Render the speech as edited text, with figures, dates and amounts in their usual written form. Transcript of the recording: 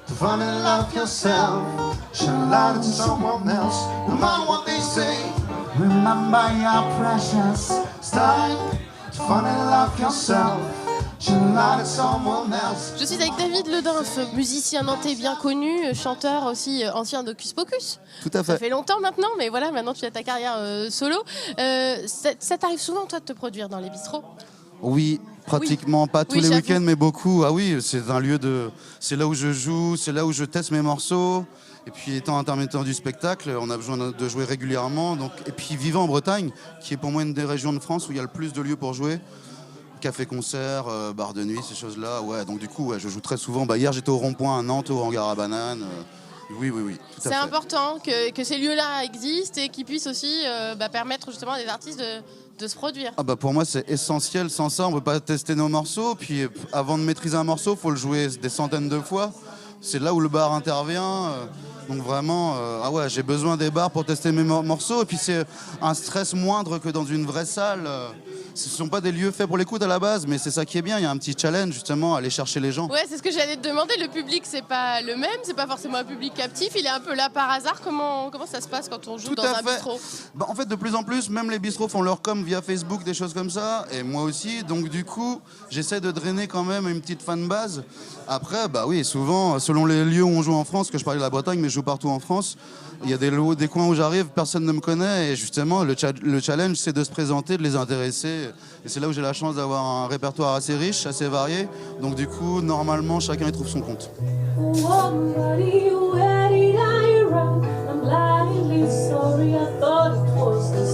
to find and love yourself. Shine light to someone else, no matter what they say. Remember you're precious. It's time to find and love yourself. Shine light to someone else. Je suis avec David Ledinf, musicien nantais bien connu, chanteur aussi ancien d'Hocus Pocus. Tout à fait. Ça fait longtemps maintenant, mais voilà, maintenant tu as ta carrière solo. Ça t'arrive souvent, toi, de te produire dans les bistrots? Oui, pratiquement pas tous les j'avoue. week-ends, mais beaucoup. Ah oui, c'est un lieu de... C'est là où je joue, c'est là où je teste mes morceaux. Et puis étant intermittent du spectacle, on a besoin de jouer régulièrement. Donc... Et puis vivant en Bretagne, qui est pour moi une des régions de France où il y a le plus de lieux pour jouer. Café-concert, bar de nuit, ces choses-là. Ouais, donc du coup, ouais, je joue très souvent. Hier, j'étais au Rond-Point à Nantes, au Hangar à Bananes. Oui, tout à fait. C'est important que ces lieux-là existent et qu'ils puissent aussi permettre justement à des artistes de se produire. Ah pour moi, c'est essentiel. Sans ça, on ne peut pas tester nos morceaux. Puis avant de maîtriser un morceau, il faut le jouer des centaines de fois. C'est là où le bar intervient. Donc vraiment, j'ai besoin des bars pour tester mes morceaux. Et puis c'est un stress moindre que dans une vraie salle. Ce ne sont pas des lieux faits pour l'écoute à la base, mais c'est ça qui est bien. Il y a un petit challenge justement, aller chercher les gens. Ouais, c'est ce que j'allais te demander. Le public, c'est pas le même, c'est pas forcément un public captif. Il est un peu là par hasard. Comment ça se passe quand on joue dans un bistrot? En fait, de plus en plus, même les bistrots font leur com via Facebook, des choses comme ça, et moi aussi. Donc du coup, j'essaie de drainer quand même une petite fanbase. Après, oui, souvent, selon les lieux où on joue en France, que je parlais de la Bretagne, mais je joue partout en France, il y a des coins où j'arrive, personne ne me connaît, et justement, le challenge, c'est de se présenter, de les intéresser. Et c'est là où j'ai la chance d'avoir un répertoire assez riche, assez varié. Donc du coup, normalement, chacun y trouve son compte. I'm blindly sorry, I thought it was the